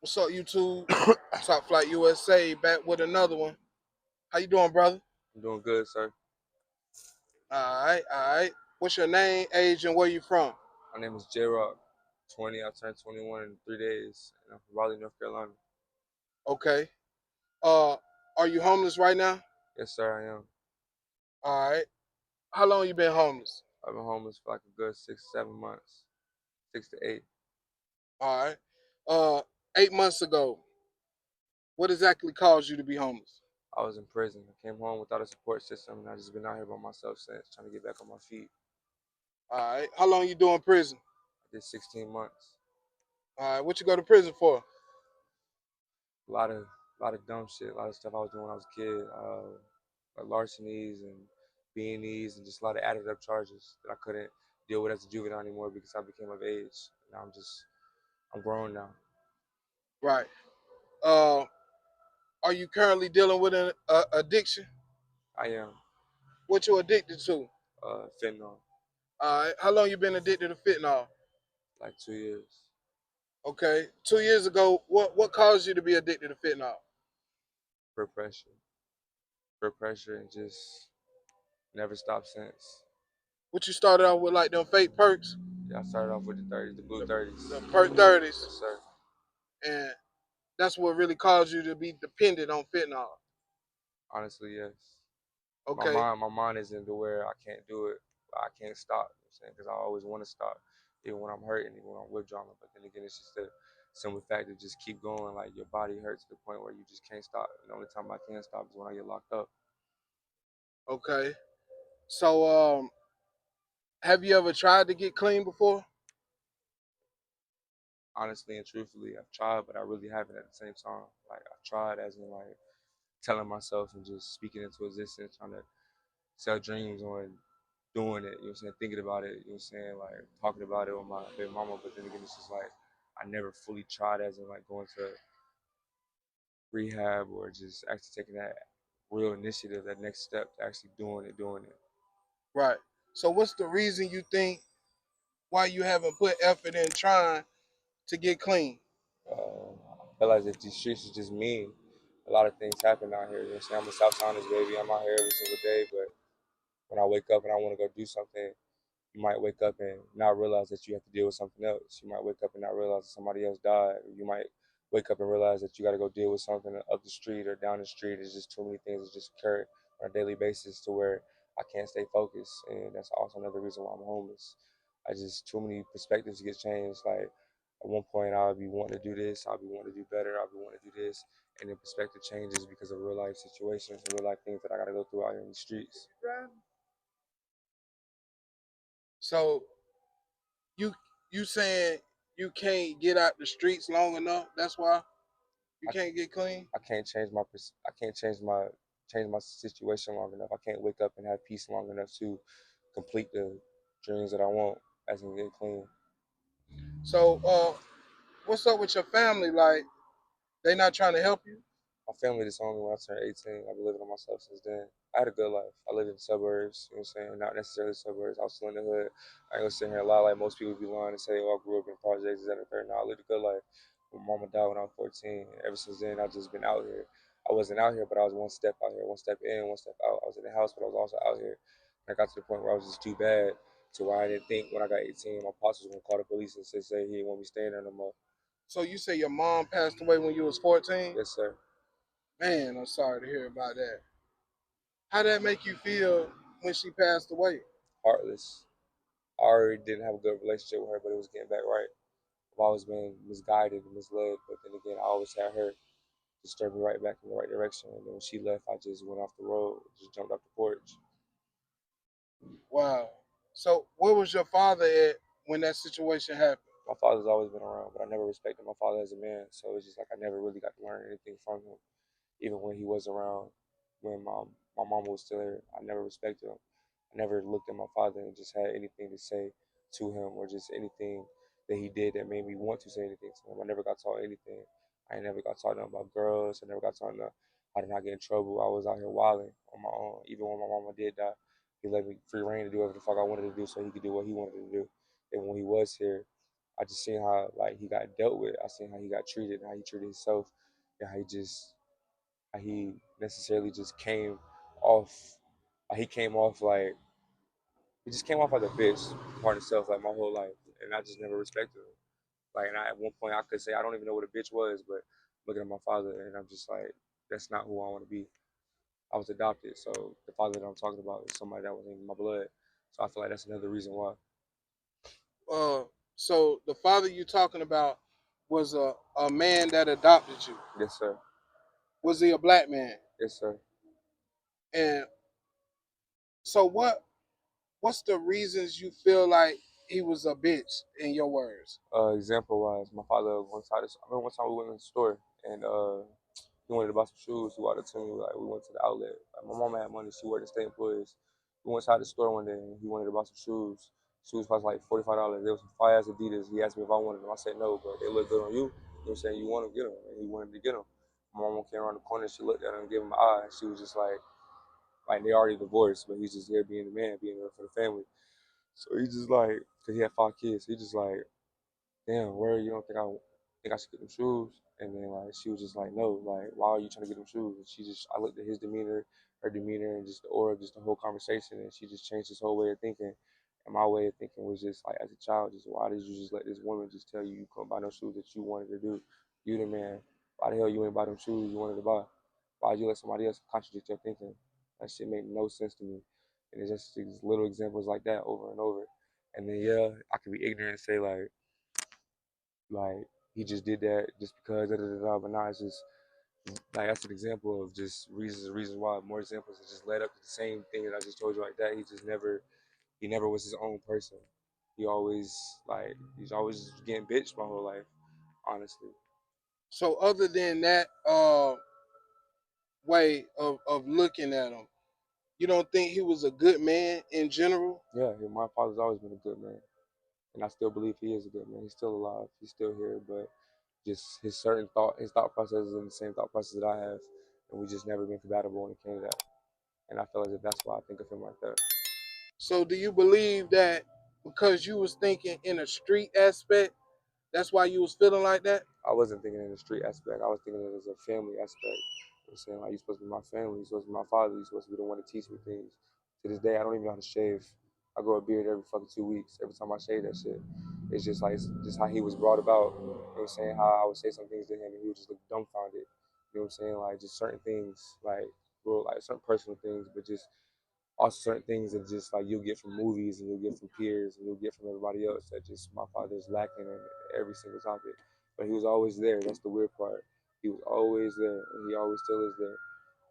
What's up, YouTube? Top Flight USA back with another one. How you doing, brother? I'm doing good, sir. All right, all right. What's your name, age, and where you from? My name is J Rock. 20. I turned 21 in 3 days. And I'm from Raleigh, North Carolina. Okay. Uh, are you homeless right now? Yes, sir, I am. All right. How long you been homeless? I've been homeless for like a good 6, 7 months, 6 to 8. All right. 8 months ago, what exactly caused you to be homeless? I was in prison. I came home without a support system, and I just been out here by myself since, trying to get back on my feet. All right. How long you doing prison? I did 16 months. All right. What you go to prison for? A lot of dumb shit. A lot of stuff I was doing when I was a kid, like larcenies and B&Es, and just a lot of added up charges that I couldn't deal with as a juvenile anymore because I became of age. Now I'm grown now. Right. Uh, are you currently dealing with an addiction? I am. What you addicted to? Fentanyl, All right. How long you been addicted to fentanyl? like 2 years. Okay. 2 years ago, what caused you to be addicted to fentanyl? Peer pressure, peer pressure, and just never stopped since. What you started off with, like them fake perks, Yeah, I started off with the 30s, the blue the, 30s. the perk 30s, Yes, sir. and that's what really caused you to be dependent on fentanyl. Honestly, yes. My Okay. mind, my mind isn't to where I can't do it. I can't stop. You know what I'm saying, because I always want to stop, even when I'm hurting, even when I'm withdrawing. But then again, it's just the simple fact to just keep going. Like your body hurts to the point where you just can't stop. And the only time I can stop is when I get locked up. Okay. So, have you ever tried to get clean before? Honestly and truthfully, I've tried, but I really haven't at the same time. Like I've tried, as in like telling myself and just speaking into existence, trying to sell dreams on doing it, you know what I'm saying, thinking about it, you know what I'm saying, like talking about it with my baby mama, but then again, it's just like I never fully tried as in like going to rehab or just actually taking that real initiative, that next step to actually doing it. Right. So, what's the reason you think why you haven't put effort in trying to get clean? I realize that these streets is just mean. A lot of things happen out here, you know what I'm saying? I'm a South Sounders baby, I'm out here every single day, but when I wake up and I want to go do something, you might wake up and not realize that you have to deal with something else. You might wake up and not realize that somebody else died. You might wake up and realize that you got to go deal with something up the street or down the street. It's just too many things that just occur on a daily basis to where I can't stay focused. And that's also another reason why I'm homeless. I just, too many perspectives get changed. Like at one point, I'll be wanting to do this, I'll be wanting to do better, I'll be wanting to do this. And then perspective changes because of real life situations and real life things that I got to go through out here in the streets. So, you you saying you can't get out the streets long enough? That's why you I can't get clean. I can't change I can't change my situation long enough. I can't wake up and have peace long enough to complete the dreams that I want as in get clean. So, what's up with your family? Like, they not trying to help you? My family disowned me when I turned 18. I've been living on myself since then. I had a good life. I lived in the suburbs, you know what I'm saying? Not necessarily suburbs. I was still in the hood. I ain't gonna sit here and lie like most people be lying and say, oh, I grew up in projects, et cetera, et cetera. No, I lived a good life. My mama died when I was 14. Ever since then, I've just been out here. I wasn't out here, but I was one step out here, one step in, one step out. I was in the house, but I was also out here. And I got to the point where I was just too bad to where I didn't think when I got 18, my pops was gonna call the police and say he didn't want me staying there no more. So you say your mom passed away when you was 14? Yes, sir. Man, I'm sorry to hear about that. How did that make you feel when she passed away? Heartless. I already didn't have a good relationship with her, but it was getting back right. I've always been misguided and misled, but then again, I always had her to steer me right back in the right direction. And then when she left, I just went off the road, just jumped off the porch. Wow. So where was your father at when that situation happened? My father's always been around, but I never respected my father as a man. So it's just like I never really got to learn anything from him, even when he was around. When my mama was still here, I never respected him. I never looked at my father and just had anything to say to him, or just anything that he did that made me want to say anything to him. I never got taught anything. I never got taught nothing about girls. I never got taught nothing how to not get in trouble. I was out here wilding on my own. Even when my mama did die, he let me free reign to do whatever the fuck I wanted to do, so he could do what he wanted to do. And when he was here, I just seen how like he got dealt with. I seen how he got treated, how he treated himself, and how he necessarily just came off. He came off like he just came off like a bitch, part of himself, like my whole life, and I just never respected him. Like, and at one point I could say I don't even know what a bitch was, but looking at my father, and I'm just like, that's not who I want to be. I was adopted, so the father that I'm talking about is somebody that was in my blood. So I feel like that's another reason why. Uh, so the father you talking about was a man that adopted you. Yes, sir. Was he a black man? Yes, sir. And so what's the reasons you feel like he was a bitch in your words? Example wise, my father I remember one time we went in the store and he wanted to buy some shoes. He walked up to me like we went to the outlet. Like, my mama had money. She worked in state employees. We went inside the store one day and he wanted to buy some shoes. Shoes cost like $45. They was some fire ass Adidas. He asked me if I wanted them. I said no, but they look good on you. You know what I'm saying? You want them, get them. And he wanted to get them. My mama came around the corner. She looked at him and gave him an eye. And she was just like they already divorced, but he's just there being the man, being there for the family. So he just like, cause he had 5 kids. He just like, damn, where you don't think I should get them shoes? And then like she was just like, no, like why are you trying to get them shoes? And I looked at his demeanor, her demeanor, and just the aura, just the whole conversation, and she just changed his whole way of thinking. And my way of thinking was just like, as a child, just why did you just let this woman just tell you you couldn't buy no shoes that you wanted to do? You the man. Why the hell you ain't buy them shoes you wanted to buy? Why'd you let somebody else contradict your thinking? That shit made no sense to me. And it's just these little examples like that over and over. And then yeah, I could be ignorant and say like he just did that just because da da da da. But nah, it's just like that's an example of just reasons why. More examples that just led up to the same thing that I just told you like that. He never was his own person. He's always getting bitched my whole life, honestly. So other than that way of looking at him, you don't think he was a good man in general? Yeah, my father's always been a good man, and I still believe he is a good man. He's still alive. He's still here, but just his thought process is in the same thought process that I have, and we just never been compatible when it came to that. And I feel as if that's why I think of him like that. So do you believe that because you was thinking in a street aspect, that's why you was feeling like that? I wasn't thinking in the street aspect. I was thinking it as a family aspect. You know what I'm saying? Like, you're supposed to be my family. You're supposed to be my father. You're supposed to be the one to teach me things. To this day, I don't even know how to shave. I grow a beard every fucking 2 weeks. Every time I shave that shit. It's just like, it's just how he was brought about. You know what I'm saying? How I would say some things to him and he would just look dumbfounded. You know what I'm saying? Like, just certain things, like, real, like certain personal things, but just also certain things that just like you'll get from movies and you'll get from peers and you'll get from everybody else that just my father's lacking in every single topic. But he was always there. That's the weird part. He was always there and he always still is there.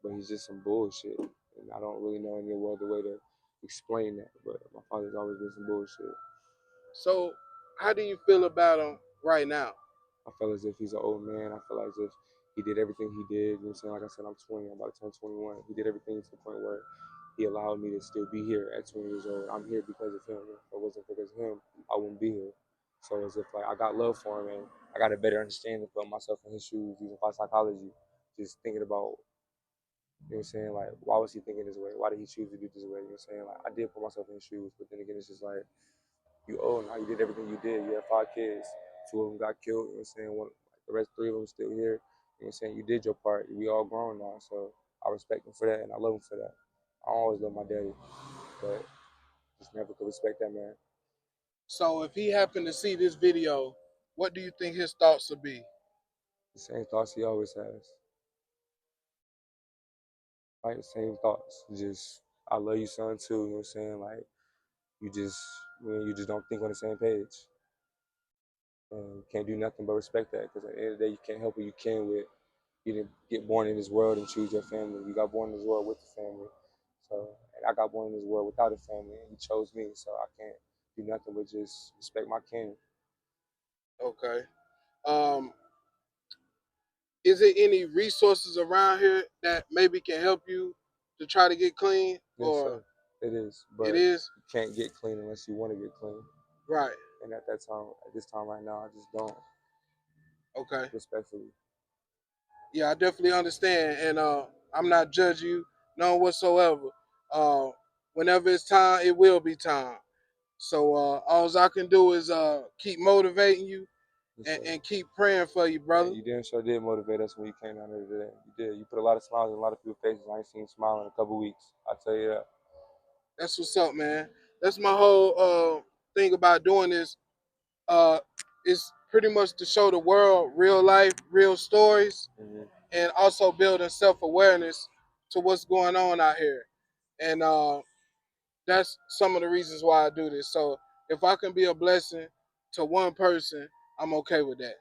But he's just some bullshit. And I don't really know any other way to explain that. But my father's always been some bullshit. So how do you feel about him right now? I feel as if he's an old man. I feel as if he did everything he did. You know what I'm saying? Like I said, I'm 20. I'm about to turn 21. He did everything to the point where he allowed me to still be here at 20 years old. I'm here because of him. If it wasn't because of him, I wouldn't be here. So as if like I got love for him and I got a better understanding, putting myself in his shoes, using my psychology, just thinking about, you know what I'm saying, like why was he thinking this way? Why did he choose to do this way? You know what I'm saying? Like I did put myself in his shoes, but then again, it's just like you old now. You did everything you did. You had 5 kids. 2 of them got killed. You know what I'm saying? The rest 3 of them still here. You know what I'm saying? You did your part. We all grown now, so I respect him for that and I love him for that. I always love my daddy, but just never could respect that man. So if he happened to see this video, what do you think his thoughts would be? The same thoughts he always has. Like the same thoughts. Just I love you, son, too. You know what I'm saying? Like you just you just don't think on the same page. And you can't do nothing but respect that because at the end of the day, you can't help what you can with. You didn't get born in this world and choose your family. You got born in this world with the family. So, and I got born in this world without a family, and he chose me. So I can't do nothing but just respect my kin. Okay. Um, is there any resources around here that maybe can help you to try to get clean? Yes, Or sir. It is, it but is? you can't get clean unless you want to get clean. Right. And at that time, at this time right now, I just don't, Okay. respectfully. Yeah, I definitely understand. And I'm not judging you, none whatsoever. Uh, whenever it's time, it will be time. So all I can do is keep motivating you Yes, and keep praying for you, yeah, brother. you damn sure did motivate us when you came down here today. You did. You put a lot of smiles on a lot of people's faces. I ain't seen a smile in a couple weeks. I'll tell you that. That's what's up, man. That's my whole thing about doing this. It's pretty much to show the world real life, real stories, Mm-hmm. and also building self awareness to what's going on out here. And that's some of the reasons why I do this. So if I can be a blessing to one person, I'm okay with that.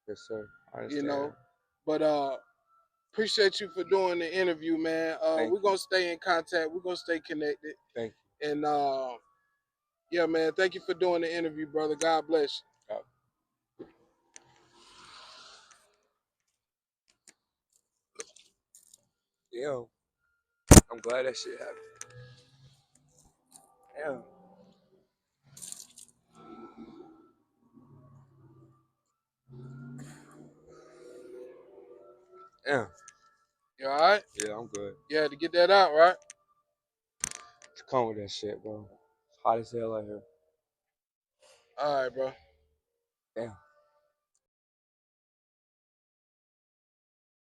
Yes, sir. I You understand. know. But appreciate you for doing the interview, man. Thank We're you. gonna stay in contact. We're gonna stay connected. Thank And yeah, man, thank you for doing the interview, brother. God bless you. Damn. I'm glad that shit happened. Damn. Damn. you. You all right? Yeah, I'm good. You had to get that out, right? Come with that shit, bro. It's hot as hell out here. All right, bro. Damn.